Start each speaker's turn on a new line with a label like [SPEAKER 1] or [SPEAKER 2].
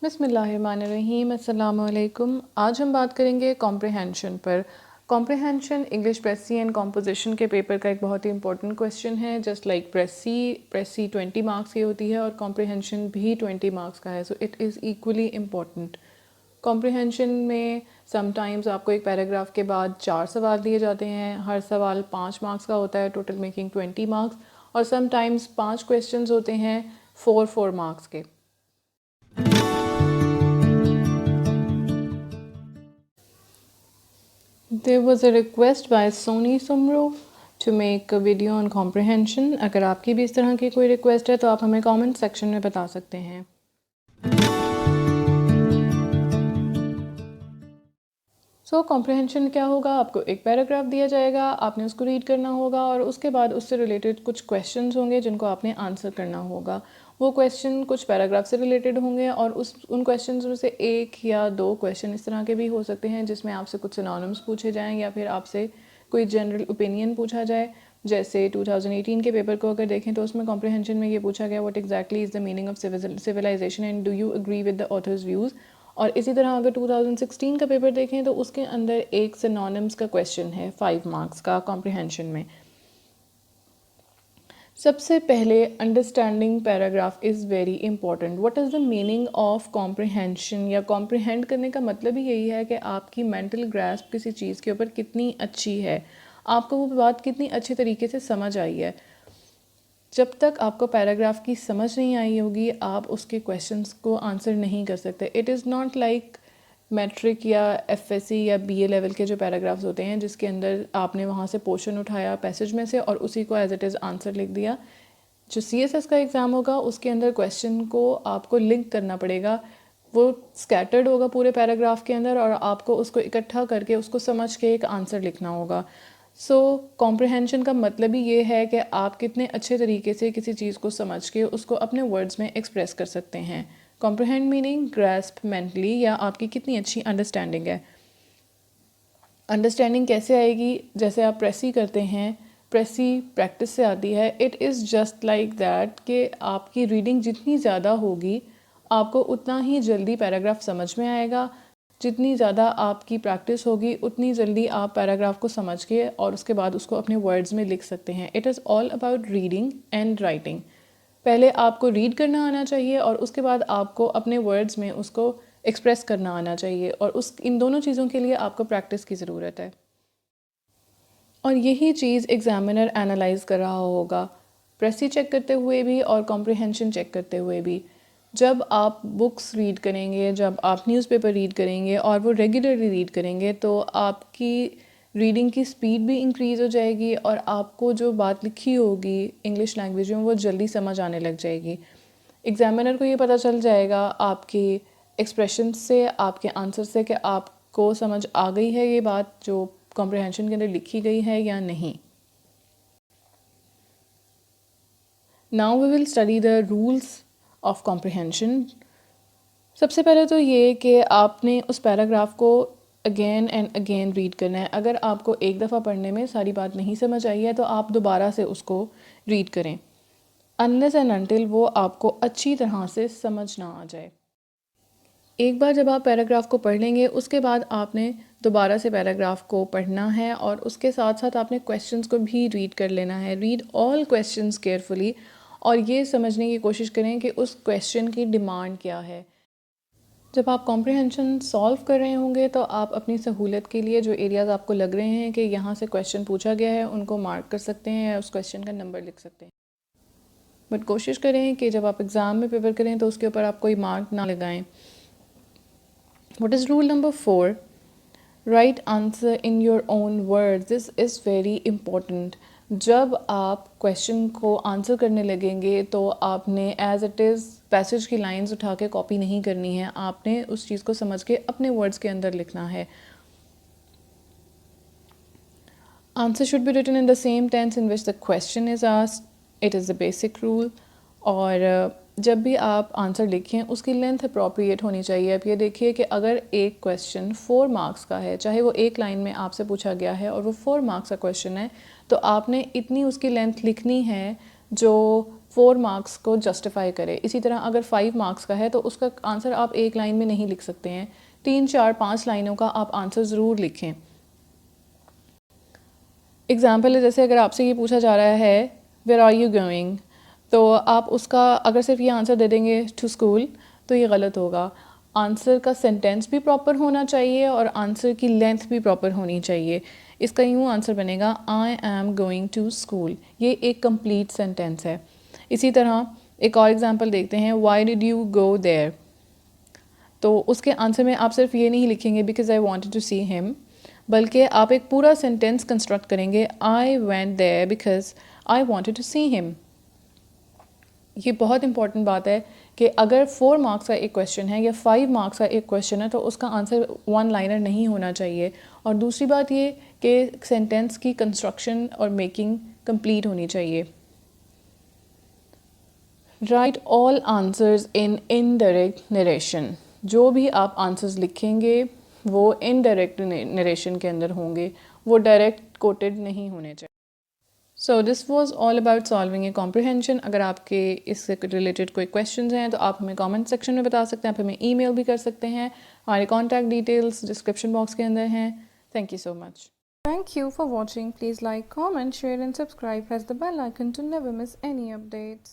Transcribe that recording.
[SPEAKER 1] बिस्मिल्लाहिर्रहमानिर्रहीम, अस्सलामु अलैकुम। आज हम बात करेंगे कॉम्प्रिहेंशन पर। Comprehension English precis and composition के पेपर का एक बहुत ही इंपॉर्टेंट क्वेश्चन है। Just like precis 20 marks की होती है और कॉम्प्रिहेंशन भी 20 मार्क्स का है, so it is equally important. Comprehension में समटाइम्स आपको एक पैराग्राफ के बाद 4 सवाल दिए जाते हैं, हर सवाल 5 मार्क्स का होता है, टोटल मेकिंग 20 मार्क्स। और समटाइम्स 5 क्वेश्चंस होते हैं 4 मार्क्स के। There was a request by Sony Sumro to make a video on comprehension. अगर आपकी भी इस तरह की कोई रिक्वेस्ट है तो आप हमें कमेंट सेक्शन में बता सकते हैं। कॉम्प्रिहेंशन क्या होगा? आपको एक पैराग्राफ दिया जाएगा, आपने उसको रीड करना होगा और उसके बाद उससे रिलेटेड कुछ क्वेश्चंस होंगे जिनको आपने आंसर करना होगा। वो क्वेश्चन कुछ पैराग्राफ से रिलेटेड होंगे और उन क्वेश्चंस में से 1 या 2 क्वेश्चन इस तरह के भी हो सकते हैं जिसमें आपसे कुछ सिनोनिम्स पूछे जाएँ या फिर आपसे कोई जनरल ओपिनियन पूछा जाए। जैसे 2018 के पेपर को अगर देखें तो उसमें कॉम्प्रिहेंशन में ये पूछा गया, what exactly is the meaning of civilisation and do you agree with the author's views. और इसी तरह अगर 2016 का पेपर देखें तो उसके अंदर एक सिनोनिम्स का क्वेश्चन है 5 मार्क्स का कॉम्प्रिहेंशन में। सबसे पहले understanding paragraph is very important. What is the meaning of comprehension, या कॉम्प्रिहेंड करने का मतलब ही यही है कि आपकी मेंटल ग्रास्प किसी चीज़ के ऊपर कितनी अच्छी है, आपको वो बात कितनी अच्छे तरीके से समझ आई है। जब तक आपको पैराग्राफ की समझ नहीं आई होगी आप उसके क्वेश्चंस को आंसर नहीं कर सकते। It is not like matric या एफएससी या बीए लेवल के जो पैराग्राफ्स होते हैं जिसके अंदर आपने वहाँ से पोर्शन उठाया पैसेज में से और उसी को एज इट इज़ आंसर लिख दिया। जो सीएसएस का एग्ज़ाम होगा उसके अंदर क्वेश्चन को आपको लिंक करना पड़ेगा, वो स्कैटर्ड होगा पूरे पैराग्राफ के अंदर और आपको उसको इकट्ठा करके उसको समझ के एक आंसर लिखना होगा। कॉम्प्रिहेंशन का मतलब ही ये है कि आप कितने अच्छे तरीके से किसी चीज़ को समझ के उसको अपने वर्ड्स में एक्सप्रेस कर सकते हैं। कॉम्प्रिहेंड मीनिंग ग्रास्प मेंटली, या आपकी कितनी अच्छी अंडरस्टैंडिंग है। अंडरस्टैंडिंग कैसे आएगी? जैसे आप प्रेसी करते हैं, प्रेसी प्रैक्टिस से आती है। It is just like that कि आपकी रीडिंग जितनी ज़्यादा होगी आपको उतना ही जल्दी पैराग्राफ समझ में आएगा। जितनी ज़्यादा आपकी प्रैक्टिस होगी उतनी जल्दी आप पैराग्राफ को समझ के और उसके बाद उसको अपने वर्ड्स में लिख सकते हैं। It is all about reading and writing. पहले आपको रीड करना आना चाहिए और उसके बाद आपको अपने वर्ड्स में उसको एक्सप्रेस करना आना चाहिए, और इन दोनों चीज़ों के लिए आपको प्रैक्टिस की ज़रूरत है। और यही चीज़ एग्ज़ामिनर एनालाइज कर रहा होगा, प्रेसी चेक करते हुए भी और कॉम्प्रिहेंशन चेक करते हुए भी। जब आप बुक्स रीड करेंगे, जब आप न्यूज़पेपर रीड करेंगे और वो रेगुलरली रीड करेंगे तो आपकी रीडिंग की स्पीड भी इंक्रीज़ हो जाएगी और आपको जो बात लिखी होगी इंग्लिश लैंग्वेज में वो जल्दी समझ आने लग जाएगी। एग्ज़ामिनर को ये पता चल जाएगा आपके एक्सप्रेशन से, आपके आंसर से, कि आपको समझ आ गई है ये बात जो कॉम्प्रिहेंशन के अंदर लिखी गई है या नहीं। Now we will study the rules of comprehension. सबसे पहले तो ये कि आपने उस पैराग्राफ को अगेन एंड अगेन रीड करना है। अगर आपको एक दफ़ा पढ़ने में सारी बात नहीं समझ आई है तो आप दोबारा से उसको रीड करें, अनलेस एंड अनटिल वो आपको अच्छी तरह से समझ ना आ जाए। एक बार जब आप पैराग्राफ को पढ़ लेंगे उसके बाद आपने दोबारा से पैराग्राफ को पढ़ना है और उसके साथ साथ आपने क्वेश्चंस को भी रीड कर लेना है। रीड ऑल क्वेश्चंस केयरफुली और ये समझने की कोशिश करें कि उस क्वेश्चन की डिमांड क्या है। जब आप कॉम्प्रिहेंशन सॉल्व कर रहे होंगे तो आप अपनी सहूलत के लिए जो एरियाज़ आपको लग रहे हैं कि यहाँ से क्वेश्चन पूछा गया है उनको मार्क कर सकते हैं या उस क्वेश्चन का नंबर लिख सकते हैं। बट कोशिश करें कि जब आप एग्ज़ाम में पेपर करें तो उसके ऊपर आप कोई मार्क ना लगाएं। What is rule number 4? Write answer in your own words. This is very important. जब आप क्वेश्चन को आंसर करने लगेंगे तो आपने एज इट इज़ पैसेज की लाइंस उठा के कॉपी नहीं करनी है, आपने उस चीज़ को समझ के अपने वर्ड्स के अंदर लिखना है। Answer should be written in the same tense in which the question is asked. It is the basic rule. और जब भी आप आंसर लिखें उसकी लेंथ अप्रोप्रिएट होनी चाहिए। अब ये देखिए कि अगर एक क्वेश्चन 4 मार्क्स का है, चाहे वो एक लाइन में आपसे पूछा गया है और वो 4 मार्क्स का क्वेश्चन है, तो आपने इतनी उसकी लेंथ लिखनी है जो 4 मार्क्स को जस्टिफाई करे। इसी तरह अगर 5 मार्क्स का है तो उसका आंसर आप एक लाइन में नहीं लिख सकते हैं, 3, 4, 5 लाइनों का आप आंसर ज़रूर लिखें। एग्ज़ाम्पल है, जैसे अगर आपसे ये पूछा जा रहा है वेयर आर यू गोइंग, तो आप उसका अगर सिर्फ ये आंसर दे देंगे टू स्कूल तो ये गलत होगा। आंसर का सेंटेंस भी प्रॉपर होना चाहिए और आंसर की लेंथ भी प्रॉपर होनी चाहिए। इसका यूँ आंसर बनेगा I am going to school, ये एक कंप्लीट सेंटेंस है। इसी तरह एक और एग्ज़ाम्पल देखते हैं, why did you go there, तो उसके आंसर में आप सिर्फ ये नहीं लिखेंगे because I wanted to see him, बल्कि आप एक पूरा सेंटेंस कंस्ट्रक्ट करेंगे, I went there because I wanted to see him. ये बहुत इंपॉर्टेंट बात है कि अगर 4 मार्क्स का एक क्वेश्चन है या 5 मार्क्स का एक क्वेश्चन है तो उसका आंसर 1 लाइनर नहीं होना चाहिए। और दूसरी बात ये कि सेंटेंस की कंस्ट्रक्शन और मेकिंग कंप्लीट होनी चाहिए। Right all answers in indirect narration, जो भी आप आंसर्स लिखेंगे वो इनडायरेक्ट नरेशन के अंदर होंगे, वो डायरेक्ट कोटेड नहीं होने चाहिए। So this was all about solving A comprehension. अगर आपके इससे रिलेटेड कोई क्वेश्चन हैं तो आप हमें कमेंट सेक्शन में बता सकते हैं, आप हमें ईमेल भी कर सकते हैं। हमारे कॉन्टैक्ट डिटेल्स डिस्क्रिप्शन बॉक्स के अंदर हैं। Thank you so much. Thank you for watching. Please like, comment, share and subscribe. Press the bell icon to never miss any updates.